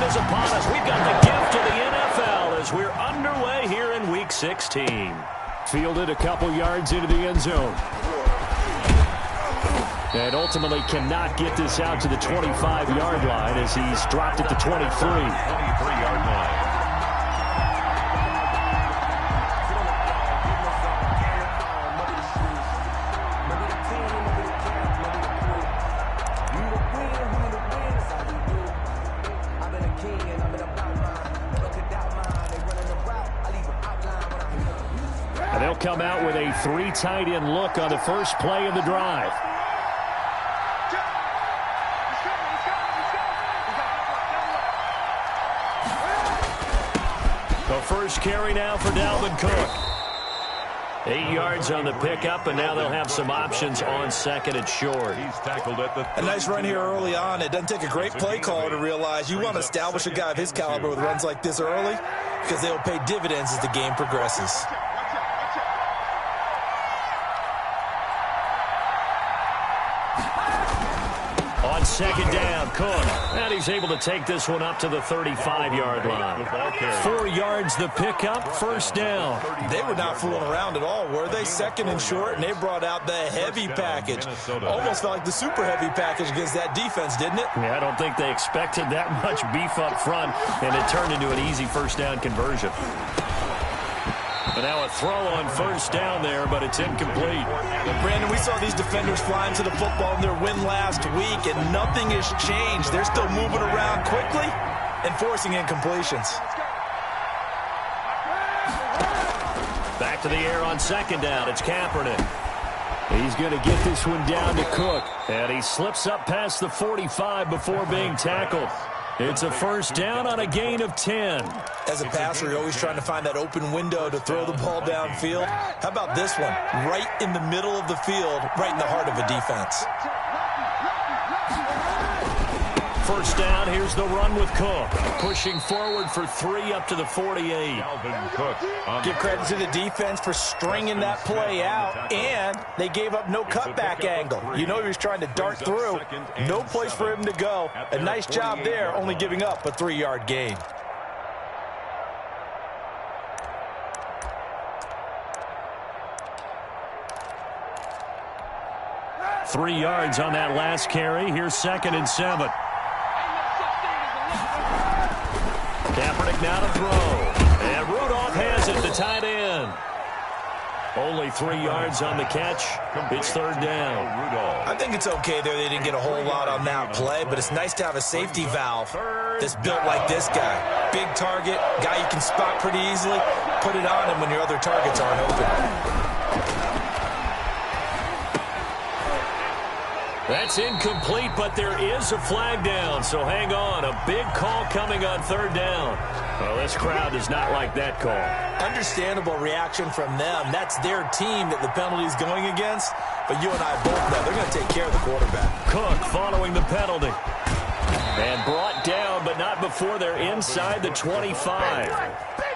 weekend is upon us. We've got the gift of the NFL as we're underway here in Week 16. Fielded a couple yards into the end zone. And ultimately cannot get this out to the 25-yard line as he's dropped at the 23. 23-yard line. And they'll come out with a 3 tight end look on the first play of the drive. The first carry now for Dalvin Cook. 8 yards on the pickup, and now they'll have some options on second and short. He's tackled at the a nice run here early on. It doesn't take a great play caller to realize you want to establish a guy of his caliber with runs like this early because they will pay dividends as the game progresses. On second down, Cook. And he's able to take this one up to the 35-yard line. 4 yards the pickup, first down. They were not fooling around at all, were they? Second and short, and they brought out the heavy package. Almost felt like the super heavy package against that defense, didn't it? Yeah, I don't think they expected that much beef up front, and it turned into an easy first down conversion. But now a throw on first down there, but it's incomplete. Brandon, we saw these defenders flying to the football in their win last week, and nothing has changed. They're still moving around quickly and forcing incompletions. Back to the air on second down. It's Kaepernick. He's going to get this one down to Cook. And he slips up past the 45 before being tackled. It's a first down on a gain of 10. As a passer, you're always trying to find that open window to throw the ball downfield. How about this one? Right in the middle of the field, right in the heart of a defense. First down, here's the run with Cook. Pushing forward for 3 up to the 48. Give credit to the defense for stringing that play out, and they gave up no cutback angle. You know he was trying to dart through. No place for him to go. A nice job there, only giving up a 3-yard gain. Three yards on that last carry. Here's second and 7. Kaepernick now to throw. And Rudolph has it, the tight end. Only 3 yards on the catch. It's third down. I think it's okay there. They didn't get a whole lot on that play, but it's nice to have a safety valve that's built like this guy. Big target, guy you can spot pretty easily. Put it on him when your other targets aren't open. That's incomplete, but there is a flag down, so hang on. A big call coming on third down. Well, this crowd does not like that call. Understandable reaction from them. That's their team that the penalty is going against, but you and I both know they're going to take care of the quarterback. Cook following the penalty. And brought down, but not before they're inside the 25.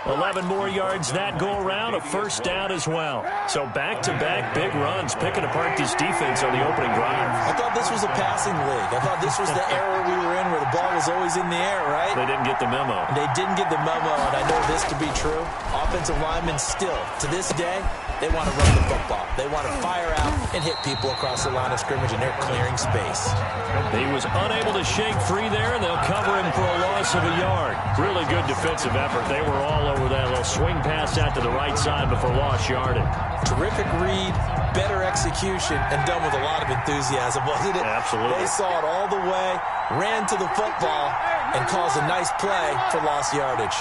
11 more yards that go around, a first down as well. So back-to-back big runs, picking apart this defense on the opening drive. I thought this was a passing league. I thought this was the era we were in where the ball was always in the air, right? They didn't get the memo. They didn't get the memo, and I know this to be true. Offensive linemen still, to this day, they want to run the football. They want to fire out and hit people across the line of scrimmage, and they're clearing space. He was unable to shake free there, and they'll cover him for a loss of a yard. Really good defensive effort. They were all over that little swing pass out to the right side before lost yardage. Terrific read, better execution, and done with a lot of enthusiasm, wasn't it? Absolutely. They saw it all the way, ran to the football, and caused a nice play for lost yardage.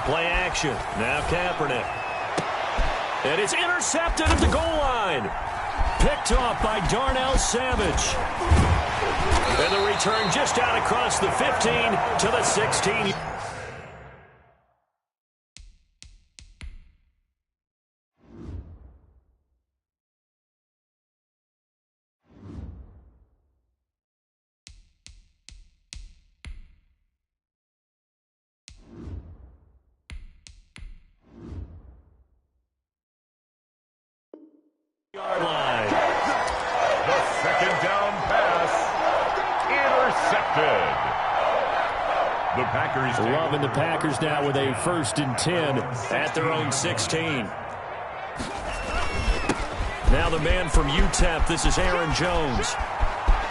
Play action. Now Kaepernick. And it's intercepted at the goal line. Picked off by Darnell Savage. And the return just out across the 15 to the 16. Yard line. The second down pass intercepted. The Packers. Loving the Packers now with a 1st and 10 at their own 16. Now the man from UTEP, this is Aaron Jones.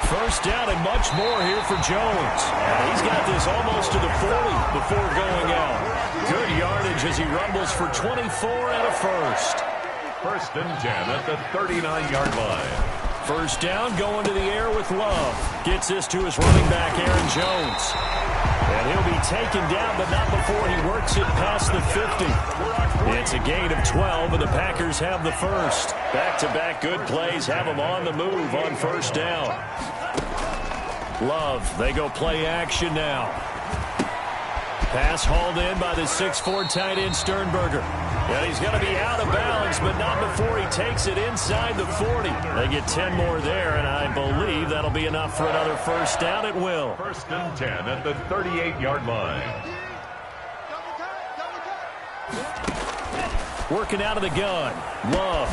1st down and much more here for Jones. And he's got this almost to the 40 before going out. Good yardage as he rumbles for 24 and a 1st. 1st and 10 at the 39-yard line. 1st down, going to the air with Love. Gets this to his running back, Aaron Jones. And he'll be taken down, but not before he works it past the 50. It's a gain of 12, and the Packers have the 1st. Back-to-back good plays have them on the move on 1st down. Love, they go play action now. Pass hauled in by the 6'4" tight end Sternberger. And he's going to be out of bounds, but not before he takes it inside the 40. They get 10 more there, and I believe that'll be enough for another 1st down. It will. 1st and 10 at the 38-yard line. Working out of the gun. Love.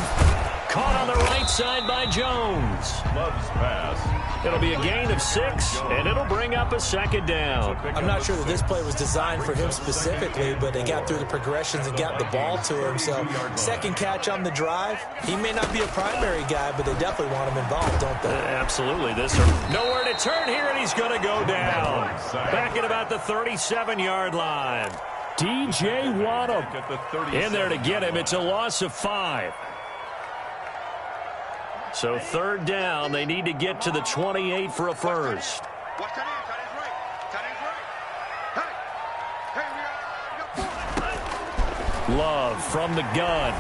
Caught on the right side by Jones. Love's pass. It'll be a gain of 6, and it'll bring up a 2nd down. I'm not sure that this play was designed for him specifically, but they got through the progressions and got the ball to him. So 2nd catch on the drive. He may not be a primary guy, but they definitely want him involved, don't they? Absolutely. This nowhere to turn here, and he's going to go down. Back at about the 37-yard line. DJ Waddle in there to get him. It's a loss of 5. So 3rd down, they need to get to the 28 for a 1st. Love from the gun.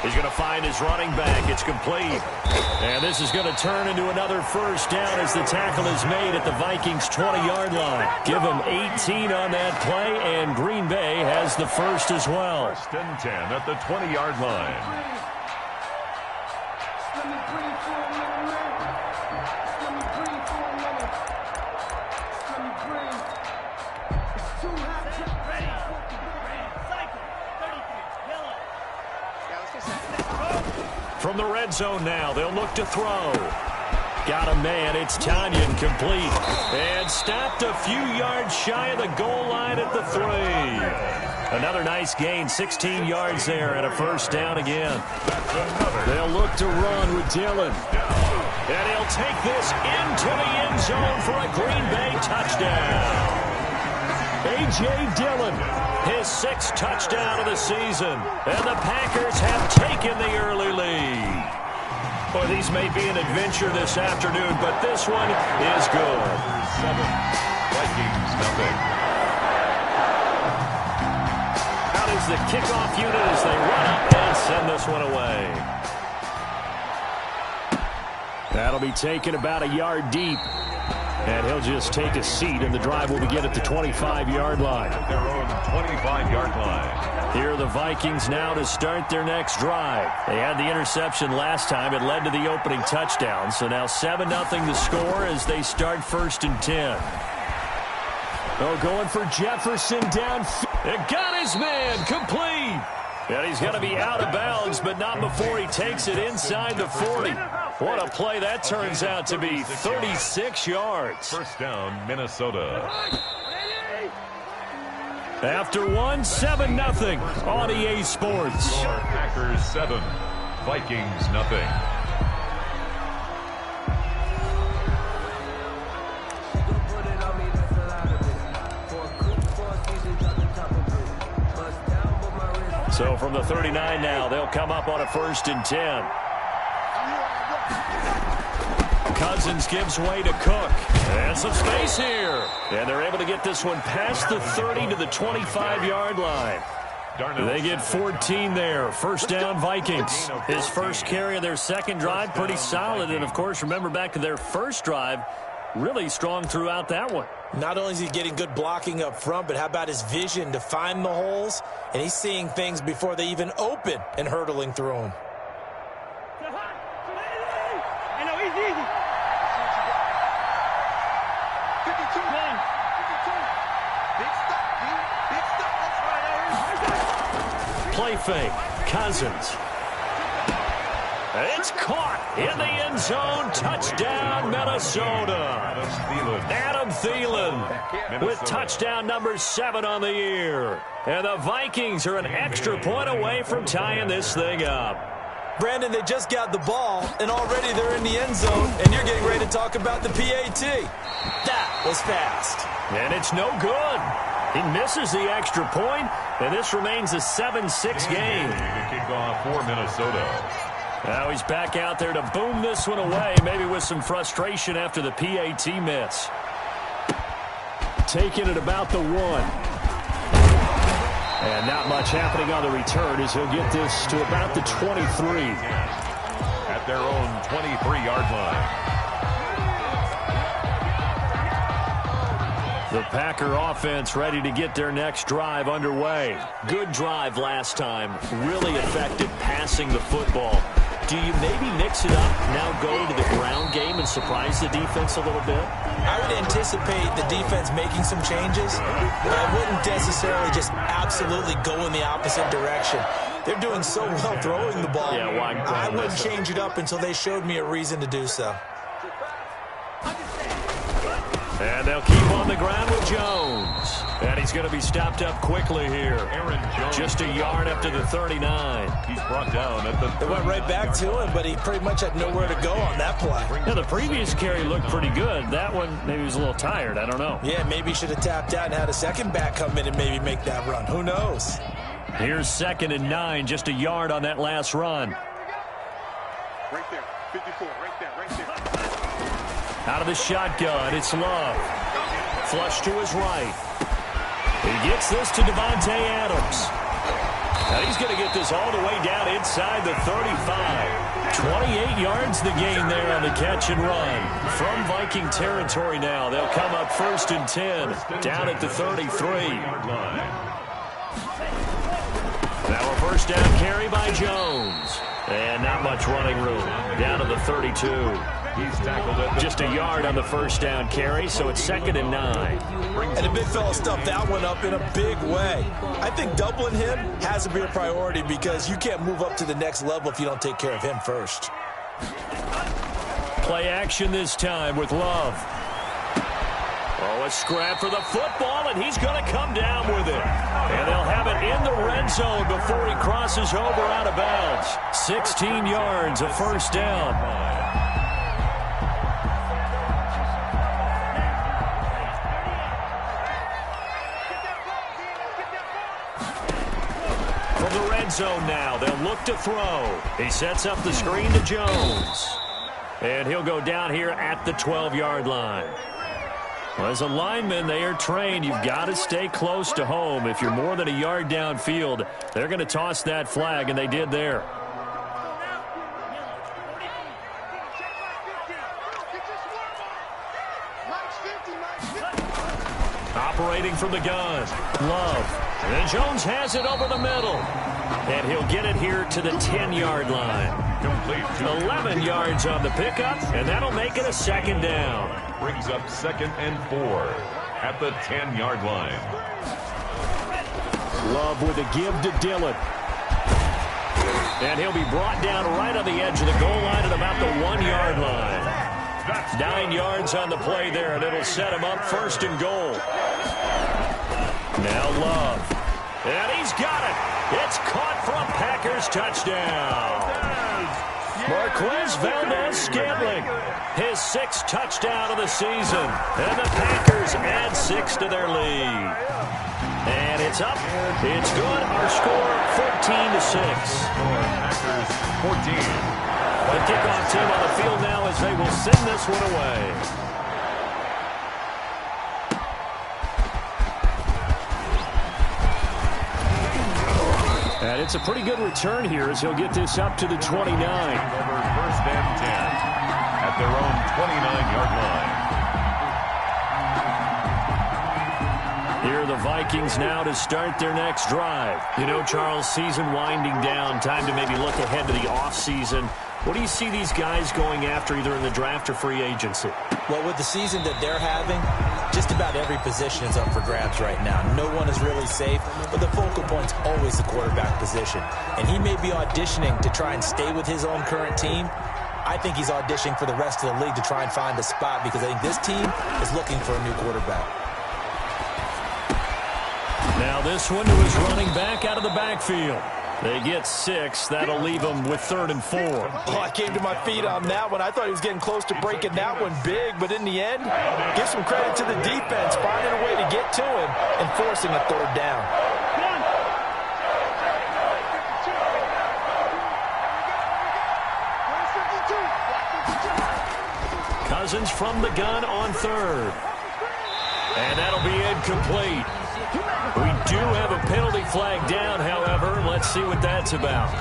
He's going to find his running back. It's complete. And this is going to turn into another 1st down as the tackle is made at the Vikings' 20-yard line. Give them 18 on that play, and Green Bay has the 1st as well. 1st and 10 at the 20-yard line. From the red zone now, they'll look to throw. Got a man, it's Tanyan, complete. And stopped a few yards shy of the goal line at the 3. Another nice gain, 16 yards there, and a 1st down again. They'll look to run with Dillon. And he'll take this into the end zone for a Green Bay touchdown. A.J. Dillon, his 6th touchdown of the season. And the Packers have taken the early lead. Boy, these may be an adventure this afternoon, but this one is good. 7. Vikings nothing. Out is the kickoff unit as they run up and send this one away. That'll be taken about a yard deep. And he'll just take a seat, and the drive will begin at the 25-yard line. At their own 25-yard line. Here are the Vikings now to start their next drive. They had the interception last time. It led to the opening touchdown. So now 7-0 the score as they start 1st and 10. Oh, going for Jefferson down. It got his man complete. And he's going to be out of bounds, but not before he takes it inside the 40. What a play that turns out to be, 36 yards. 1st down, Minnesota. After 7-0 on EA Sports. Packers 7, Vikings nothing. So from the 39 now, they'll come up on a 1st and 10. Cousins gives way to Cook. And some space here. And they're able to get this one past the 30 to the 25-yard line. They get 14 there. 1st down, Vikings. His 1st carry of their 2nd drive, pretty solid. And, of course, remember back to their 1st drive, really strong throughout that one. Not only is he getting good blocking up front, but how about his vision to find the holes? And he's seeing things before they even open and hurdling through them. Play fake. Cousins. It's caught in the end zone. Touchdown, Minnesota. Adam Thielen with touchdown number 7 on the year. And the Vikings are an extra point away from tying this thing up. Brandon, they just got the ball, and already they're in the end zone, and you're getting ready to talk about the PAT. That was fast. And it's no good. He misses the extra point, and this remains a 7-6 game. Kickoff for Minnesota. Now he's back out there to boom this one away, maybe with some frustration after the PAT miss. Taking it about the 1. And not much happening on the return as he'll get this to about the 23. At their own 23-yard line. The Packer offense ready to get their next drive underway. Good drive last time. Really effective passing the football. Do you maybe mix it up, now go to the ground game and surprise the defense a little bit? I would anticipate the defense making some changes, but I wouldn't necessarily just absolutely go in the opposite direction. They're doing so well throwing the ball. Yeah, why I wouldn't change it up until they showed me a reason to do so. And they'll keep on the ground with Jones. And he's going to be stopped up quickly here. Aaron Jones. Just a yard up to the 39. He's brought down at the 30. It went right back to him, but he pretty much had nowhere to go on that play. Yeah, the previous carry looked pretty good. That one, maybe he was a little tired. I don't know. Yeah, maybe he should have tapped out and had a second back come in and maybe make that run. Who knows? Here's 2nd and 9, just a yard on that last run. Right there, 54, right there. Out of the shotgun, it's Love. Flush to his right. He gets this to Devontae Adams. Now he's going to get this all the way down inside the 35. 28 yards the gain there on the catch and run. From Viking territory now, they'll come up 1st and 10, down at the 33. Now a first down carry by Jones. And not much running room. Down to the 32. He's tackled at Just a yard on the first down carry, so it's 2nd and 9. And the big fella stuffed that one up in a big way. I think doubling him has to be a priority because you can't move up to the next level if you don't take care of him first. Play action this time with Love. Oh, a scrap for the football, and he's going to come down with it. And they'll have it in the red zone before he crosses over out of bounds. 16 yards, a first down. Zone now. They'll look to throw. He sets up the screen to Jones. And he'll go down here at the 12-yard line. Well, as a lineman, they are trained. You've got to stay close to home. If you're more than a yard downfield, they're going to toss that flag, and they did there. Operating from the gun. Love. And Jones has it over the middle. And he'll get it here to the 10-yard line. Complete. 11 yards on the pickup, and that'll make it a 2nd down. Brings up 2nd and 4 at the 10-yard line. Love with a give to Dillon. And he'll be brought down right on the edge of the goal line at about the 1-yard line. 9 yards on the play there, and it'll set him up 1st and goal. Now Love. And he's got it. It's caught for a Packers touchdown. Marquez Valdez-Scantling, his 6th touchdown of the season. And the Packers add 6 to their lead. And it's up. It's good. Our score, 14-6. Packers 14. The kickoff team on the field now as they will send this one away. And it's a pretty good return here as he'll get this up to the 29. Over 1st and 10 at their own 29-yard line. Here are the Vikings now to start their next drive. You know, Charles, season winding down, time to maybe look ahead to the offseason. What do you see these guys going after either in the draft or free agency? Well, with the season that they're having, just about every position is up for grabs right now. No one is really safe, but the focal point's always the quarterback position. And he may be auditioning to try and stay with his own current team. I think he's auditioning for the rest of the league to try and find a spot because I think this team is looking for a new quarterback. Now this one to his running back out of the backfield. They get 6. That'll leave them with 3rd and 4. Oh, I came to my feet on that one. I thought he was getting close to breaking that one big, but in the end, give some credit to the defense, finding a way to get to him and forcing a 3rd down. Cousins from the gun on 3rd. And that'll be incomplete. We do have a penalty flag down, however. Let's see what that's about.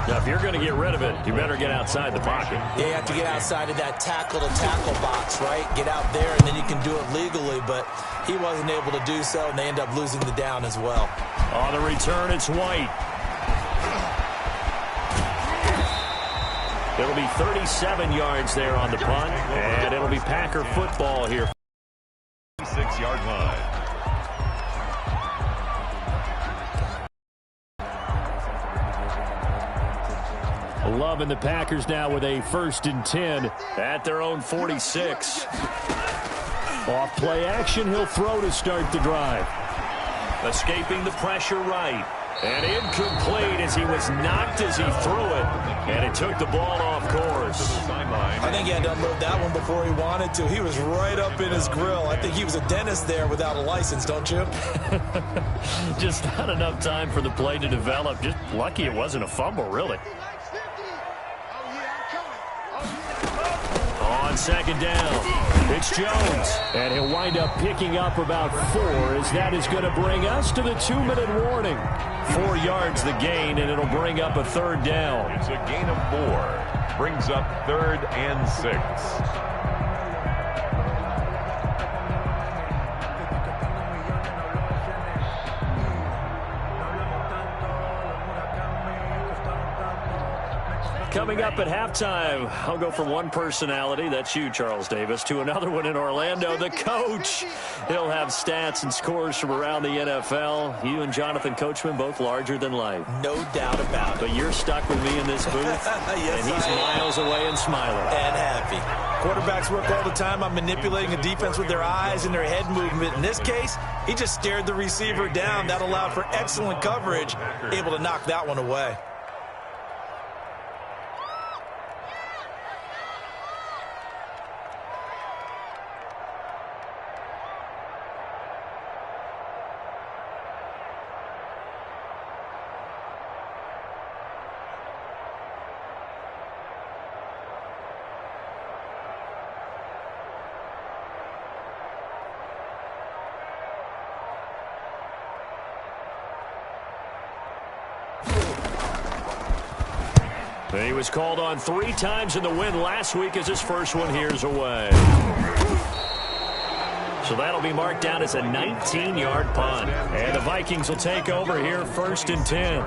Now, if you're going to get rid of it, you better get outside the pocket. Yeah, you have to get outside of that tackle-to-tackle box, right? Get out there, and then you can do it legally, but he wasn't able to do so, and they end up losing the down as well. On the return, it's White. It'll be 37 yards there on the punt, and it'll be Packer football here. 6-yard line. Love and the Packers now with a 1st and 10 at their own 46. Off play action, he'll throw to start the drive. Escaping the pressure right. And incomplete as he was knocked as he threw it. And it took the ball off course. I think he had to unload that one before he wanted to. He was right up in his grill. I think he was a dentist there without a license, don't you? Just not enough time for the play to develop. Just lucky it wasn't a fumble, really. On 2nd down, it's Jones. And he'll wind up picking up about 4 as that is going to bring us to the 2-minute warning. 4 yards the gain, and it'll bring up a 3rd down. It's a gain of 4. Brings up 3rd and 6. Coming up at halftime, I'll go from one personality, that's you, Charles Davis, to another one in Orlando, the coach. He'll have stats and scores from around the NFL. You and Jonathan Coachman, both larger than life. No doubt about it. But you're stuck with me in this booth, yes, and he's miles away and smiling. And happy. Quarterbacks work all the time on manipulating a defense with their eyes and their head movement. In this case, he just stared the receiver down. That allowed for excellent coverage, able to knock that one away. He was called on 3 times in the win last week as his first one here's away. So that'll be marked down as a 19-yard punt. And the Vikings will take over here 1st and 10.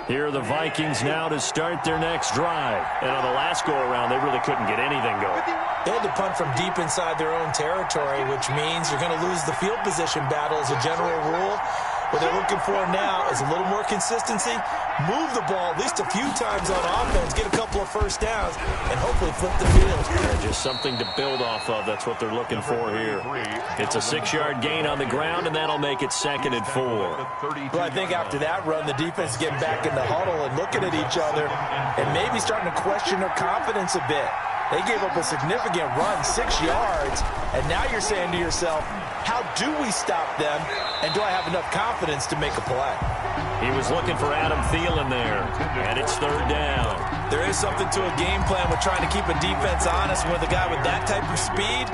Here are the Vikings now to start their next drive. And on the last go-around, they really couldn't get anything going. They had to punt from deep inside their own territory, which means you're going to lose the field position battle as a general rule. What they're looking for now is a little more consistency, move the ball at least a few times on offense, get a couple of 1st downs, and hopefully flip the field. Yeah, just something to build off of. That's what they're looking for here. It's a 6-yard gain on the ground, and that'll make it 2nd and 4. Well, I think after that run, the defense is getting back in the huddle and looking at each other and maybe starting to question their confidence a bit. They gave up a significant run, 6 yards, and now you're saying to yourself, how do we stop them, and do I have enough confidence to make a play? He was looking for Adam Thielen there, and it's 3rd down. There is something to a game plan with trying to keep a defense honest. With a guy with that type of speed,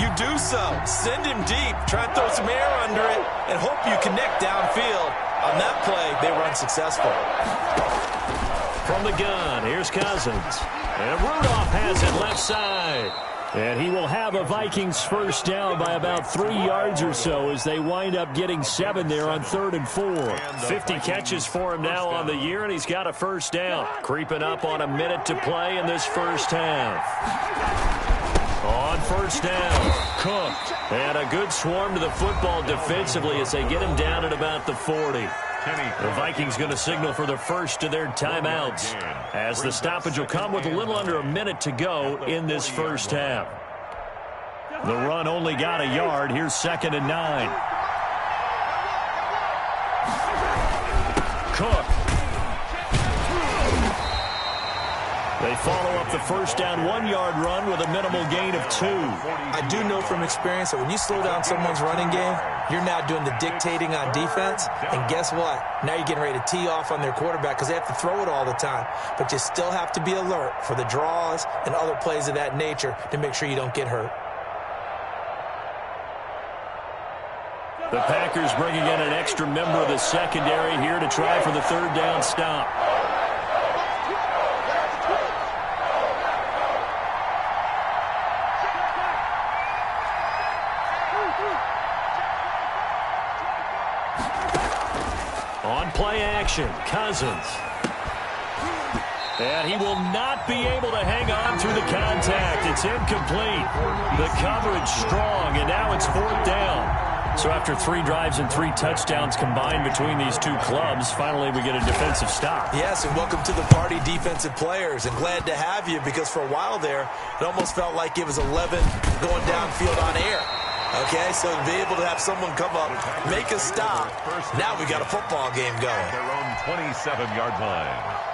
you do so. Send him deep, try and throw some air under it, and hope you connect downfield. On that play, they were unsuccessful. From the gun, here's Cousins. And Rudolph has it left side. And he will have a Vikings first down by about 3 yards or so as they wind up getting 7 there on 3rd and 4. 50 catches for him now on the year, and he's got a first down. Creeping up on a minute to play in this first half. On first down, Cook. And a good swarm to the football defensively as they get him down at about the 40. The Vikings going to signal for the first of their timeouts as the stoppage will come with a little under a minute to go in this first half. The run only got a yard. Here's 2nd and 9. Cook. They follow up the first down 1-yard run with a minimal gain of 2. I do know from experience that when you slow down someone's running game, you're now doing the dictating on defense. And guess what? Now you're getting ready to tee off on their quarterback because they have to throw it all the time. But you still have to be alert for the draws and other plays of that nature to make sure you don't get hurt. The Packers bringing in an extra member of the secondary here to try for the 3rd down stop. On play action, Cousins. And he will not be able to hang on through the contact. It's incomplete. The coverage strong, and now it's 4th down. So after 3 drives and 3 touchdowns combined between these two clubs, finally we get a defensive stop. Yes, and welcome to the party, defensive players. And glad to have you because for a while there, it almost felt like it was 11 going downfield on air. Okay, so to be able to have someone come up, make a stop, now we got a football game going. Their own 27-yard line.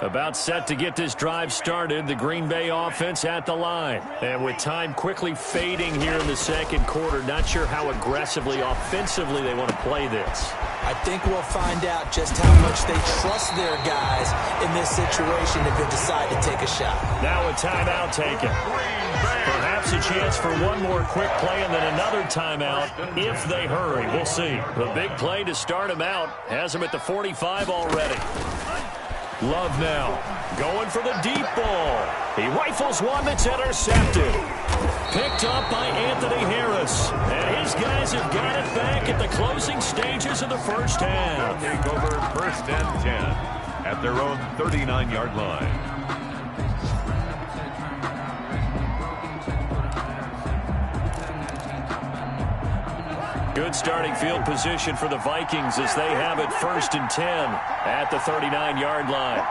About set to get this drive started, the Green Bay offense at the line. And with time quickly fading here in the second quarter, not sure how aggressively, offensively they want to play this. I think we'll find out just how much they trust their guys in this situation if they decide to take a shot. Now a timeout taken. Perhaps a chance for one more quick play and then another timeout if they hurry. We'll see. The big play to start him out has him at the 45 already. Love now, going for the deep ball. He rifles one that's intercepted. Picked up by Anthony Harris. And his guys have got it back at the closing stages of the first half. Take over 1st and 10 at their own 39-yard line. Good starting field position for the Vikings as they have it 1st and 10 at the 39-yard line.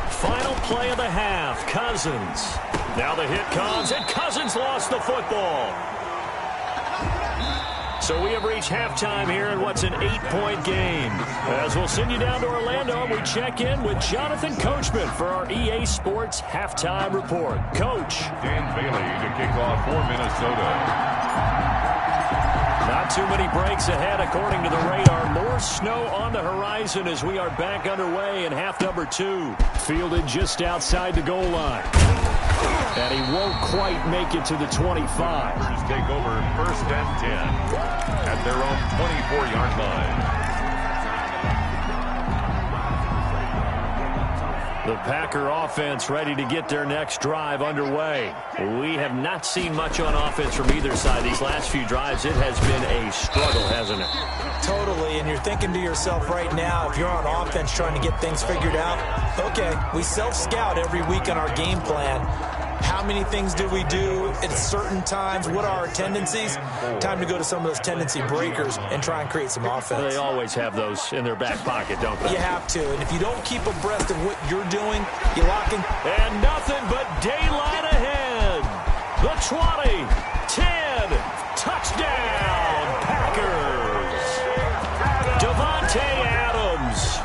Final play of the half, Cousins. Now the hit comes, and Cousins lost the football. So we have reached halftime here in what's an 8-point game. As we'll send you down to Orlando, we check in with Jonathan Coachman for our EA Sports Halftime Report. Coach. Dan Bailey to kick off for Minnesota. Not too many breaks ahead according to the radar. More snow on the horizon as we are back underway in half number 2. Fielded just outside the goal line. And he won't quite make it to the 25. Take over 1st and 10 at their own 24-yard line. The Packer offense ready to get their next drive underway. We have not seen much on offense from either side. These last few drives, it has been a struggle, hasn't it? Totally, and you're thinking to yourself right now, if you're on offense trying to get things figured out, okay, we self-scout every week on our game plan. How many things do we do at certain times? What are our tendencies? Time to go to some of those tendency breakers and try and create some offense. They always have those in their back pocket, don't they? You have to. And if you don't keep abreast of what you're doing, you lock in. And nothing but daylight ahead. The 20, 10, touchdown, Packers. Davante Adams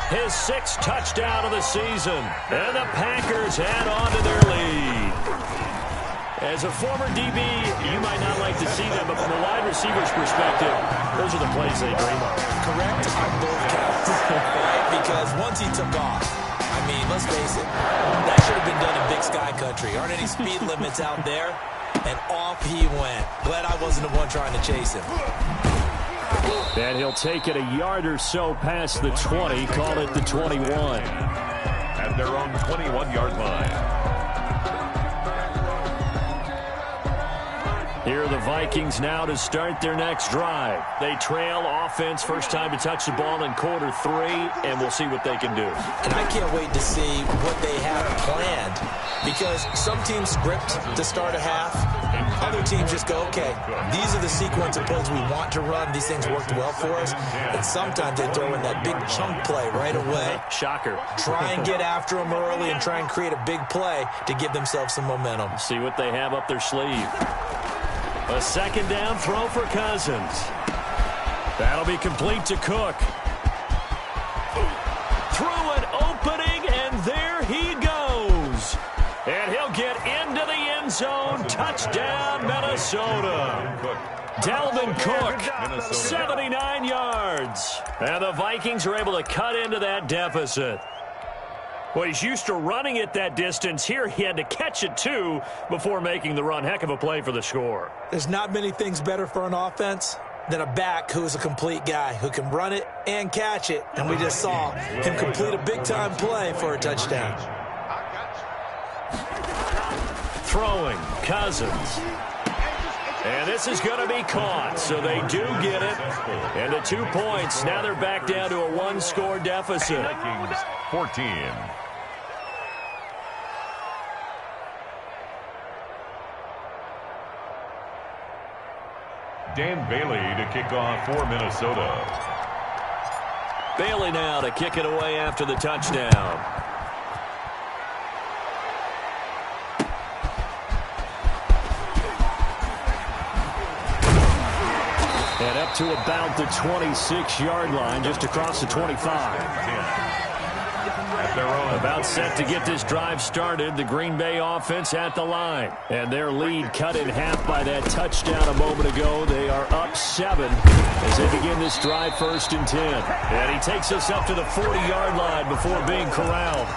His 6th touchdown of the season. And the Packers add on to their lead. As a former DB, you might not like to see them, but from a wide receiver's perspective, those are the plays they dream of. Correct on both counts, right? Because once he took off, I mean, let's face it, that should have been done in Big Sky Country. Aren't any speed limits out there? And off he went. Glad I wasn't the one trying to chase him. And he'll take it a yard or so past the 20, call it the 21. At their own 21-yard line. Here are the Vikings now to start their next drive. They trail offense, first time to touch the ball in quarter 3, and we'll see what they can do. And I can't wait to see what they have planned, because some teams script to start a half. Other teams just go, okay, these are the sequence of plays we want to run. These things worked well for us. And sometimes they throw in that big chunk play right away. Shocker. Try and get after them early and try and create a big play to give themselves some momentum. See what they have up their sleeve. A second down throw for Cousins. That'll be complete to Cook. Through an opening, and there he goes. And he'll get into the end zone. Touchdown, Minnesota. Dalvin Cook, 79 yards. And the Vikings are able to cut into that deficit. Well, he's used to running it that distance. Here he had to catch it, too, before making the run. Heck of a play for the score. There's not many things better for an offense than a back who is a complete guy who can run it and catch it. And we just saw him complete a big-time play for a touchdown. Throwing, Cousins. And this is going to be caught, so they do get it. And the 2 points, now they're back down to a 1-score deficit. Vikings 14. Dan Bailey to kick off for Minnesota. Bailey now to kick it away after the touchdown. And up to about the 26-yard line, just across the 25. About set to get this drive started. The Green Bay offense at the line. And their lead cut in half by that touchdown a moment ago. They are up 7 as they begin this drive 1st and 10. And he takes us up to the 40-yard line before being corralled.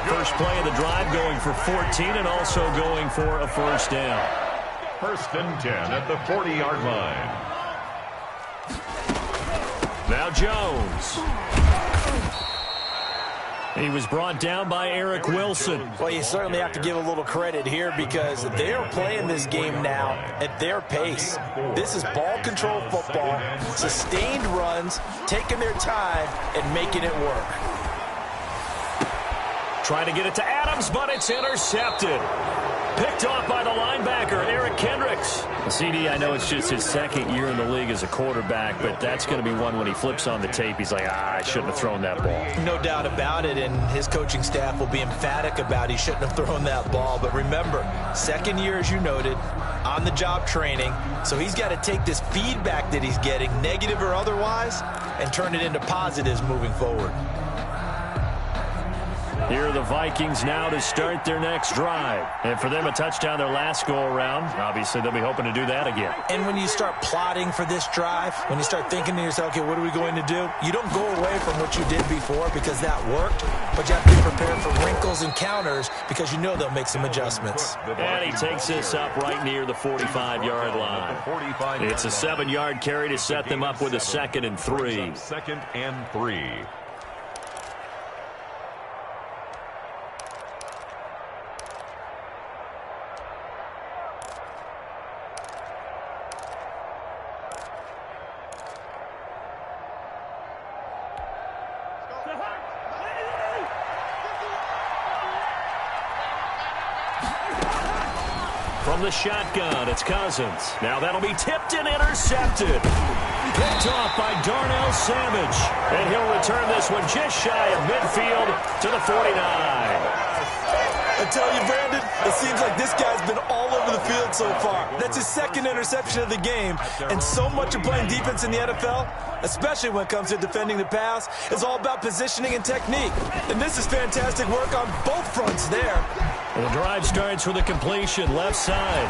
First play of the drive going for 14 and also going for a first down. 1st and 10 at the 40-yard line. Now Jones. He was brought down by Eric Wilson. Well, you certainly have to give a little credit here because they're playing this game now at their pace. This is ball control football, sustained runs, taking their time and making it work. Trying to get it to Adams, but it's intercepted. Picked off by the linebacker, Eric Kendricks. CD, I know it's just his 2nd year in the league as a quarterback, but that's going to be one when he flips on the tape. He's like, I shouldn't have thrown that ball. No doubt about it, and his coaching staff will be emphatic about he shouldn't have thrown that ball. But remember, 2nd year, as you noted, on-the-job training. So he's got to take this feedback that he's getting, negative or otherwise, and turn it into positives moving forward. Here are the Vikings now to start their next drive. And for them, a touchdown their last go-around. Obviously, they'll be hoping to do that again. And when you start plotting for this drive, when you start thinking to yourself, okay, what are we going to do? You don't go away from what you did before because that worked, but you have to be prepared for wrinkles and counters because you know they'll make some adjustments. And he takes this up right near the 45-yard line. It's a 7-yard carry to set them up with a 2nd and 3. 2nd and 3. From the shotgun, it's Cousins. Now that'll be tipped and intercepted. Picked off by Darnell Savage. And he'll return this one just shy of midfield to the 49. I tell you, Brandon, it seems like this guy's been all over the field so far. That's his second interception of the game. And so much of playing defense in the NFL, especially when it comes to defending the pass, is all about positioning and technique. And this is fantastic work on both fronts there. Well, the drive starts with a completion left side.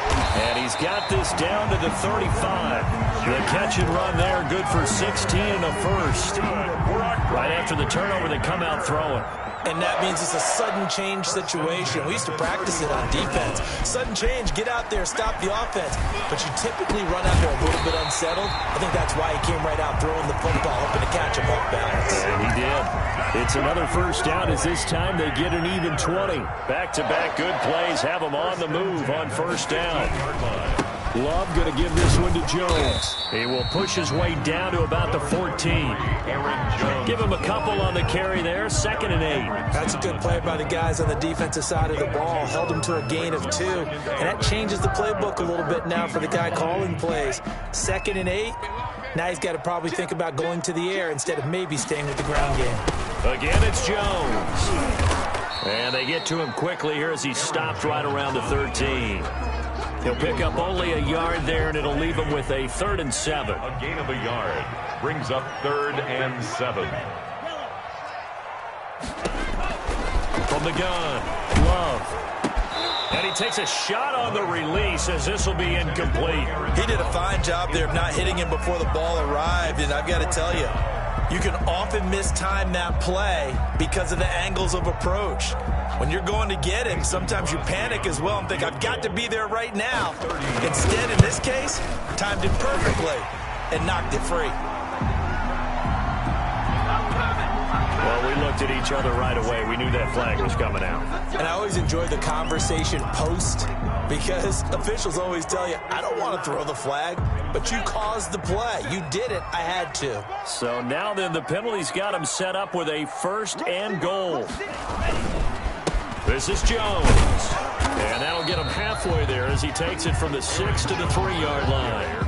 And he's got this down to the 35. The catch and run there, good for 16 and a first. Right after the turnover, they come out throwing. And that means it's a sudden change situation. We used to practice it on defense. Sudden change, get out there, stop the offense. But you typically run out there a little bit unsettled. I think that's why he came right out throwing the football, hoping to catch him off balance. And he did. It's another first down as this time they get an even 20. Back-to-back good plays have them on the move on first down. Love going to give this one to Jones. He will push his way down to about the 14. Give him a couple on the carry there, 2nd and 8. That's a good play by the guys on the defensive side of the ball. Held him to a gain of 2. And that changes the playbook a little bit now for the guy calling plays. 2nd and 8. Now he's got to probably think about going to the air instead of maybe staying with the ground game. Again, it's Jones. And they get to him quickly here as he stopped right around the 13. He'll pick up only a yard there, and it'll leave him with a 3rd and 7. A gain of a yard brings up 3rd and 7. From the gun, Love. And he takes a shot on the release as this will be incomplete. He did a fine job there of not hitting him before the ball arrived, and I've got to tell you, you can often mistime that play because of the angles of approach. When you're going to get him, sometimes you panic as well and think, I've got to be there right now. Instead, in this case, timed it perfectly and knocked it free. Well, we looked at each other right away. We knew that flag was coming out. And I always enjoy the conversation post because officials always tell you, I don't want to throw the flag, but you caused the play. You did it. I had to. So now then the penalty's got him set up with a 1st and goal. This is Jones. And that'll get him halfway there as he takes it from the 6 to the 3-yard line.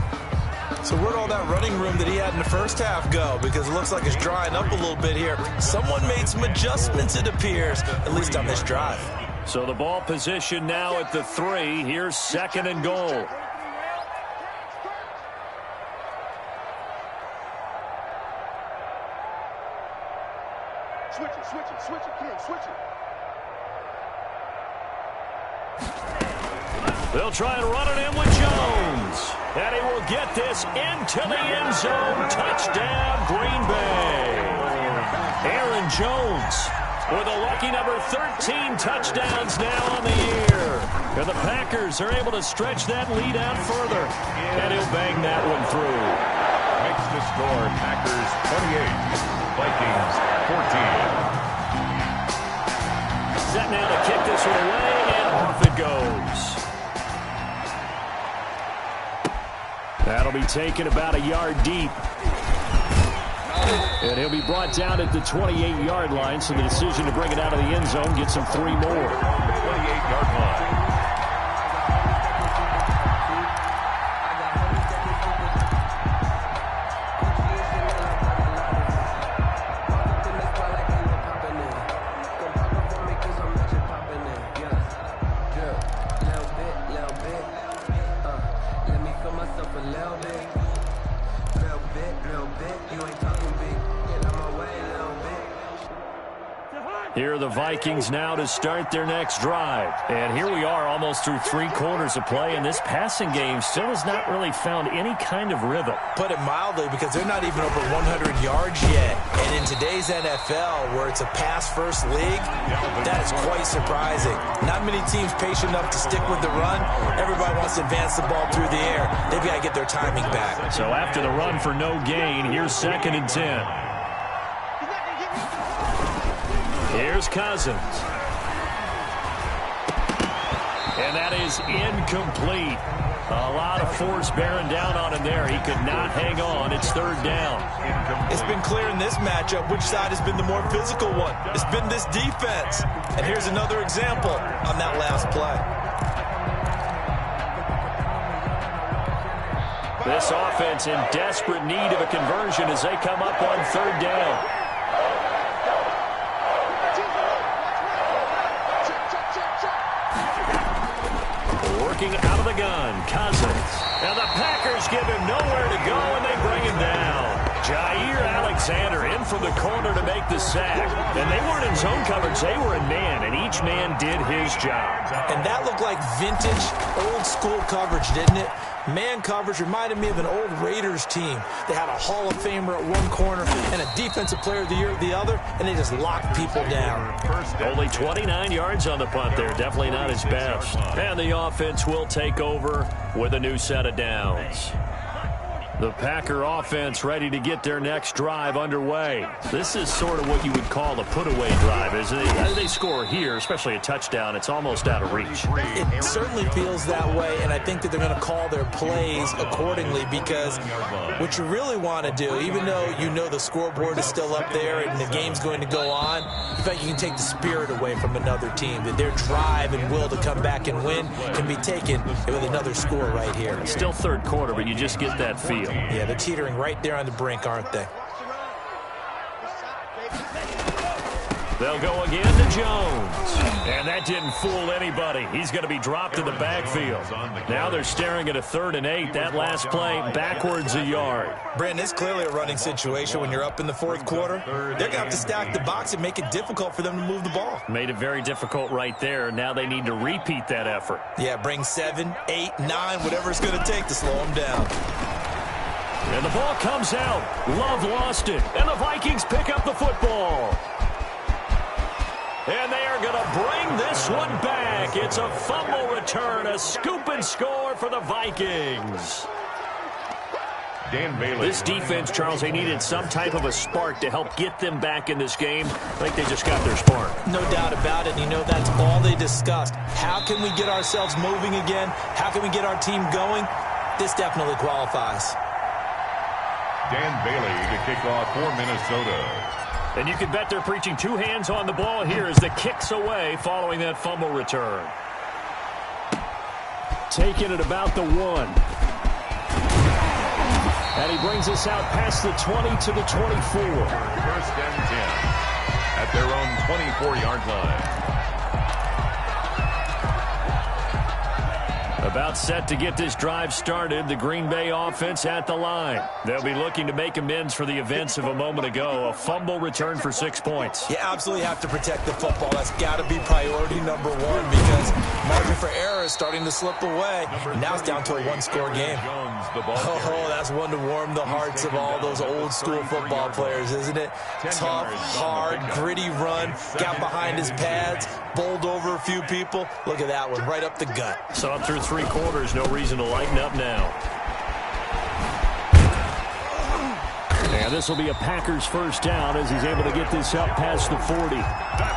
So where'd all that running room that he had in the first half go? Because it looks like it's drying up a little bit here. Someone made some adjustments, it appears, at least on this drive. So the ball position now at the 3. Here's 2nd and goal. Switch it, Ken, switch it. They'll try and run it in with Jones. And he will get this into the end zone. Touchdown, Green Bay. Aaron Jones with a lucky number 13 touchdowns now on the year. And the Packers are able to stretch that lead out further. And he'll bang that one through. Makes the score Packers 28, Vikings 14. Set now to kick this one away, and off it goes. That'll be taken about a yard deep. And he'll be brought down at the 28-yard line, so the decision to bring it out of the end zone gets him 3 more. 28-yard line. Here are the Vikings now to start their next drive. And here we are almost through 3 quarters of play, and this passing game still has not really found any kind of rhythm. Put it mildly, because they're not even over 100 yards yet. And in today's NFL, where it's a pass-first league, that is quite surprising. Not many teams patient enough to stick with the run. Everybody wants to advance the ball through the air. They've got to get their timing back. So after the run for no gain, here's 2nd and 10. Here's Cousins. And that is incomplete. A lot of force bearing down on him there. He could not hang on. It's 3rd down. It's been clear in this matchup which side has been the more physical one. It's been this defense. And here's another example on that last play. This offense in desperate need of a conversion as they come up on 3rd down. Looking out of the gun, Cousins. And the Packers give him nowhere to go, and they bring him down. Jair Alexander in from the corner to make the sack. And they weren't in zone coverage. They were in man, and each man did his job. And that looked like vintage, old-school coverage, didn't it? Man coverage reminded me of an old Raiders team. They had a Hall of Famer at one corner and a Defensive Player of the Year at the other, and they just locked people down. Only 29 yards on the punt there. Definitely not his best. And the offense will take over with a new set of downs. The Packer offense ready to get their next drive underway. This is sort of what you would call a put-away drive, isn't it? As they score here, especially a touchdown, it's almost out of reach. It certainly feels that way, and I think that they're going to call their plays accordingly, because what you really want to do, even though you know the scoreboard is still up there and the game's going to go on, in fact, you can take the spirit away from another team, that their drive and will to come back and win can be taken with another score right here. Still third quarter, but you just get that feel. Yeah, they're teetering right there on the brink, aren't they? They'll go again to Jones. And that didn't fool anybody. He's going to be dropped in the backfield. Now they're staring at a 3rd and 8. That last play backwards a yard. Brandon, it's clearly a running situation when you're up in the 4th quarter. They're going to have to stack the box and make it difficult for them to move the ball. Made it very difficult right there. Now they need to repeat that effort. Yeah, bring 7, 8, 9, whatever it's going to take to slow them down. And the ball comes out. Love lost it. And the Vikings pick up the football. And they are going to bring this one back. It's a fumble return, a scoop and score for the Vikings. Dan Bailey. This defense, Charles, they needed some type of a spark to help get them back in this game. I think they just got their spark. No doubt about it. You know, that's all they discussed. How can we get ourselves moving again? How can we get our team going? This definitely qualifies. Dan Bailey to kick off for Minnesota. And you can bet they're preaching 2 hands on the ball here as the kick's away following that fumble return. Taking it about the 1. And he brings us out past the 20 to the 24. 1st and 10 at their own 24-yard line. About set to get this drive started, the Green Bay offense at the line. They'll be looking to make amends for the events of a moment ago. A fumble return for 6 points. You absolutely have to protect the football. That's got to be priority number 1, because margin for error is starting to slip away. Now it's down to a 1-score game. Oh, that's one to warm the hearts of all those old-school football players, isn't it? Tough, hard, gritty run, got behind his pads, bowled over a few people. Look at that one, right up the gut. So up through 3 quarters, no reason to lighten up now. And this will be a Packers first down as he's able to get this up past the 40.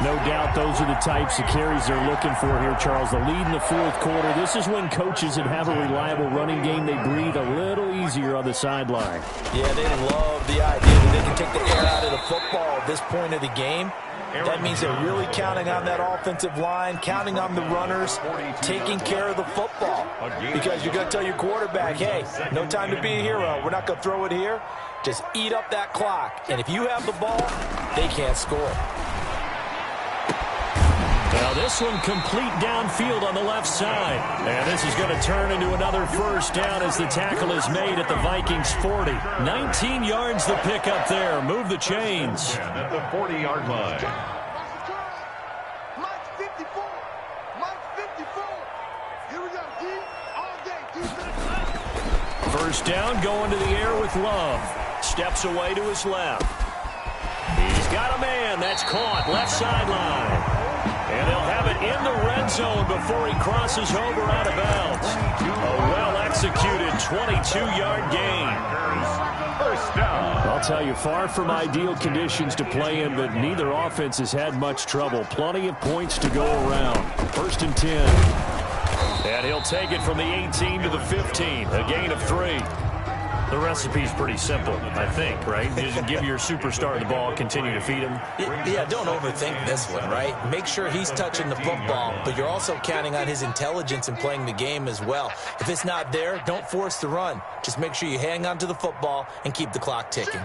No doubt those are the types of carries they're looking for here, Charles. The lead in the 4th quarter. This is when coaches that have a reliable running game, they breathe a little easier on the sideline. Yeah, they love the idea that they can take the air out of the football at this point of the game. That means they're really counting on that offensive line, counting on the runners, taking care of the football. Because you're going to tell your quarterback, hey, no time to be a hero. We're not going to throw it here. Just eat up that clock. And if you have the ball, they can't score. Now this one complete downfield on the left side. And this is going to turn into another first down as the tackle is made at the Vikings 40. 19 yards the pick up there. Move the chains. And at the 40-yard line. Mark 54. Mark 54. Here we go. D all day. Defense. First down going to the air with Love. Steps away to his left. He's got a man. That's caught. Left sideline. And they'll have it in the red zone before he crosses over out of bounds. A well-executed 22-yard gain. First down. I'll tell you, far from ideal conditions to play in, but neither offense has had much trouble. Plenty of points to go around. 1st and 10. And he'll take it from the 18 to the 15. A gain of 3. The recipe's pretty simple, I think, right? Just give your superstar the ball, continue to feed him. Yeah, don't overthink this one, right? Make sure he's touching the football, but you're also counting on his intelligence in playing the game as well. If it's not there, don't force the run. Just make sure you hang on to the football and keep the clock ticking.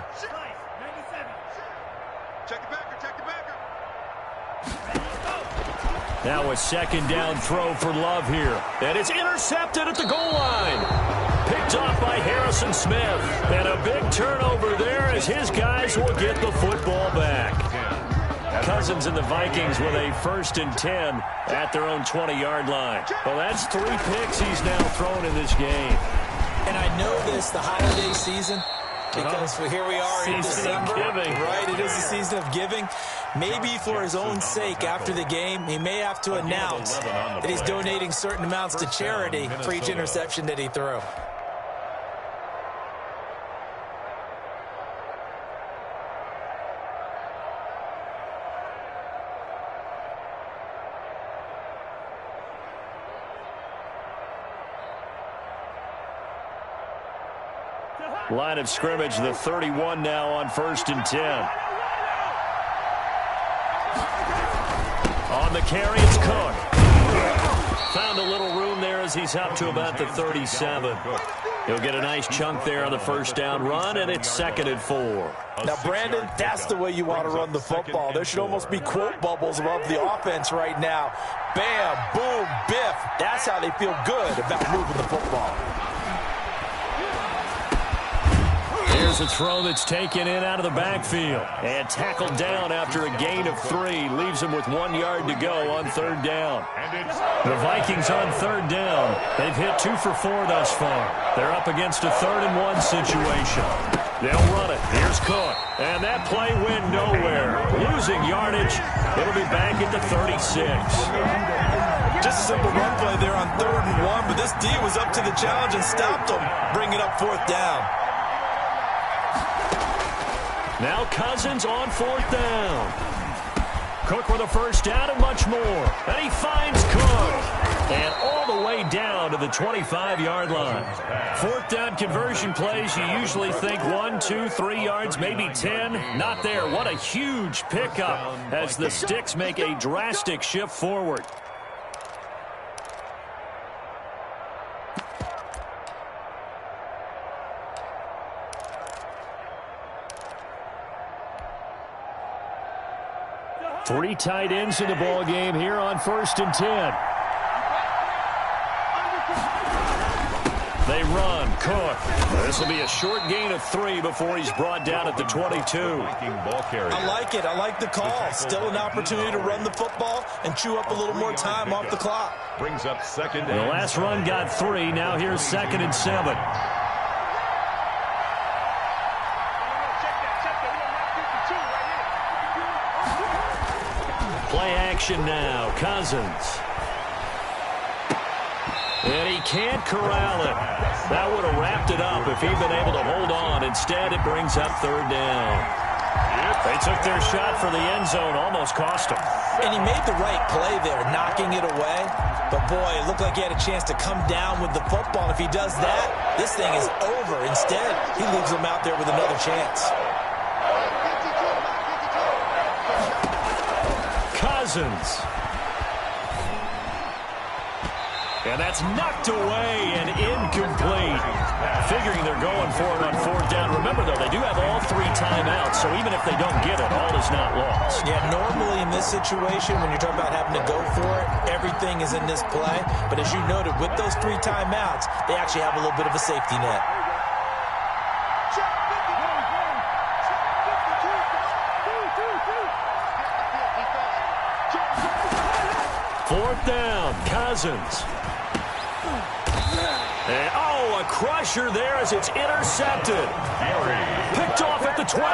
Check the backer. Check the backer. Now a second down throw for Love here. And it's intercepted at the goal line. Picked off by Harrison Smith. And a big turnover there as his guys will get the football back. Cousins and the Vikings with a 1st and 10 at their own 20-yard line. Well, that's 3 picks he's now thrown in this game. And I know this, the holiday season, because here we are in December. Right, it is the season of giving. Maybe for his own sake after the game, he may have to announce that he's donating certain amounts to charity for each interception that he threw. Line of scrimmage, the 31 now on 1st and 10. On the carry, it's Cook. Found a little room there as he's up to about the 37. He'll get a nice chunk there on the 1st down run, and it's 2nd and 4. Now, Brandon, that's the way you want to run the football. There should almost be quote bubbles above the offense right now. Bam, boom, biff. That's how they feel good about moving the football. Here's a throw that's taken in out of the backfield and tackled down after a gain of 3. Leaves him with 1 yard to go on 3rd down. The Vikings on 3rd down. They've hit 2 for 4 thus far. They're up against a 3rd and 1 situation. They'll run it. Here's Cook. And that play went nowhere. Losing yardage. It'll be back at the 36. Just a simple run play there on 3rd and 1, but this D was up to the challenge and stopped him, bringing up 4th down. Now Cousins on 4th down. Cook with a 1st down and much more. And he finds Cook. And all the way down to the 25-yard line. 4th down conversion plays, you usually think 1, 2, 3 yards, maybe 10. Not there. What a huge pickup as the Sticks make a drastic shift forward. Three tight ends in the ball game here on 1st and 10. They run. Cook. This will be a short gain of 3 before he's brought down at the 22. I like it. I like the call. Still an opportunity to run the football and chew up a little more time off the clock. Brings up 2nd. The last run got 3. Now here's 2nd and 7. Play action now. Cousins. And he can't corral it. That would have wrapped it up if he'd been able to hold on. Instead, it brings up 3rd down. They took their shot for the end zone. Almost cost him. And he made the right play there, knocking it away. But, boy, it looked like he had a chance to come down with the football. If he does that, this thing is over. Instead, he leaves him out there with another chance. Cousins. And that's knocked away and incomplete. Figuring they're going for it on 4th down. Remember, though, they do have all 3 timeouts, so even if they don't get it, all is not lost. Yeah, normally in this situation, when you're talking about having to go for it, everything is in this play. But as you noted, with those 3 timeouts, they actually have a little bit of a safety net. Fourth down, Cousins. And, a crusher there as it's intercepted. Picked off at the 12.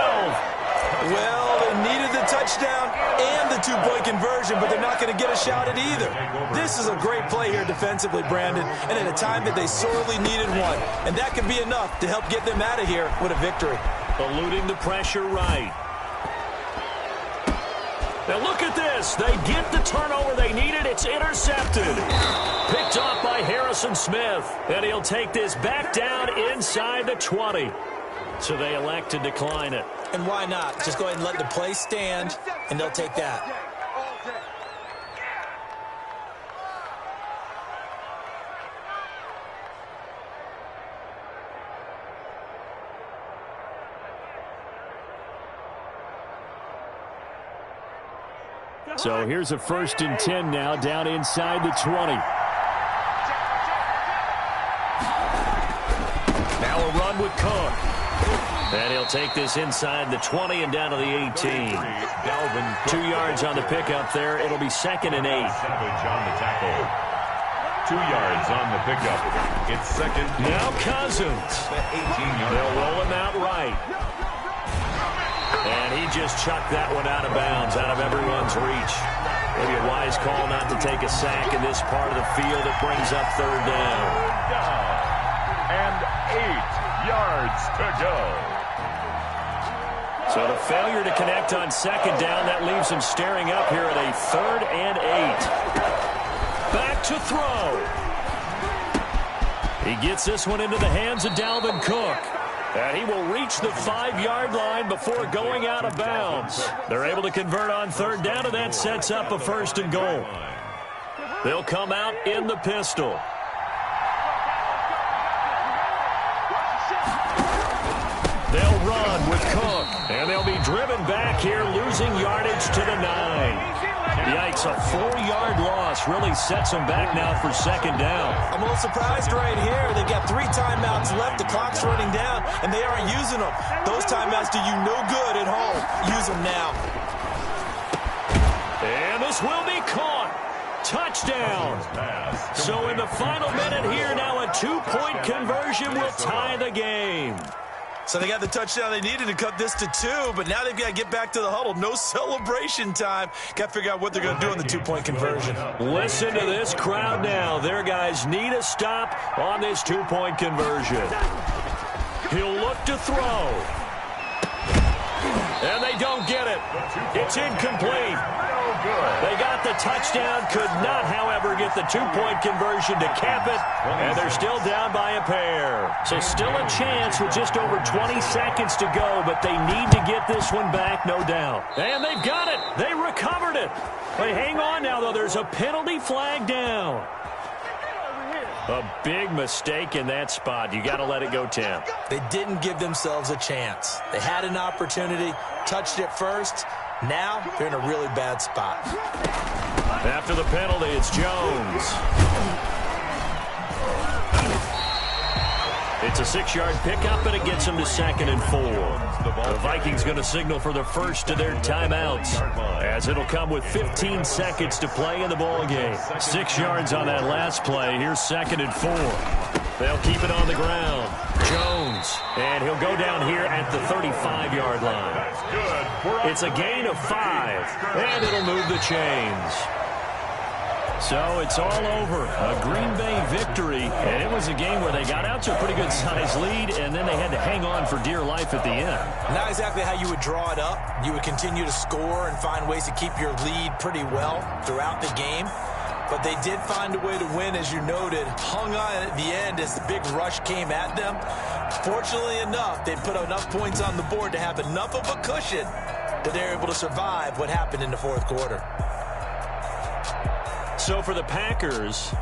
Well, they needed the touchdown and the 2-point conversion, but they're not going to get a shot at either. This is a great play here defensively, Brandon, and at a time that they sorely needed one. And that could be enough to help get them out of here with a victory. Eluding the pressure right. Now look at this. They get the turnover they needed. It's intercepted. Picked off by Harrison Smith. And he'll take this back down inside the 20. So they elect to decline it. And why not? Just go ahead and let the play stand, and they'll take that. So here's a 1st and 10 now, down inside the 20. Now a run with Cook. And he'll take this inside the 20 and down to the 18. 2 yards on the pickup there. It'll be 2nd and 8. Savage on the tackle. 2 yards on the pickup. It's 2nd. Now Cousins. They'll roll him out right. And he just chucked that one out of bounds, out of everyone's reach. Maybe a wise call not to take a sack in this part of the field. It brings up 3rd down. And 8 yards to go. So the failure to connect on 2nd down, that leaves him staring up here at a 3rd and 8. Back to throw. He gets this one into the hands of Dalvin Cook. And he will reach the 5-yard line before going out of bounds. They're able to convert on 3rd down, and that sets up a 1st and goal. They'll come out in the pistol. They'll run with Cook, and they'll be driven back here, losing yardage to the 9. Yikes, a 4-yard loss really sets them back now for 2nd down. I'm a little surprised right here. They've got 3 timeouts left. The clock's running down, and they aren't using them. Those timeouts do you no good at home. Use them now. And this will be caught. Touchdown. So in the final minute here, now a 2-point conversion will tie the game. So they got the touchdown they needed to cut this to 2, but now they've got to get back to the huddle. No celebration time. Got to figure out what they're going to do on the 2-point conversion. Listen to this crowd now. Their guys need a stop on this 2-point conversion. He'll look to throw. And they don't get it. It's incomplete. They got the touchdown, could not, however, get the 2-point conversion to cap it, and they're still down by a pair. So still a chance with just over 20 seconds to go, but they need to get this one back, no doubt. And they've got it. They recovered it. But hang on now, though. There's a penalty flag down. A big mistake in that spot. You got to let it go, Tim. They didn't give themselves a chance. They had an opportunity, touched it first. Now they're in a really bad spot. After the penalty, it's Jones. It's a 6-yard pickup, and it gets them to 2nd and 4. The Vikings going to signal for the first of their timeouts, as it'll come with 15 seconds to play in the ball game. 6 yards on that last play. Here's 2nd and 4. They'll keep it on the ground. Jones, and he'll go down here at the 35-yard line. It's a gain of 5, and it'll move the chains. So it's all over. A Green Bay victory, and it was a game where they got out to a pretty good size lead, and then they had to hang on for dear life at the end. Not exactly how you would draw it up. You would continue to score and find ways to keep your lead pretty well throughout the game. But they did find a way to win, as you noted. Hung on at the end as the big rush came at them. Fortunately enough, they put enough points on the board to have enough of a cushion that they're able to survive what happened in the 4th quarter. So for the Packers,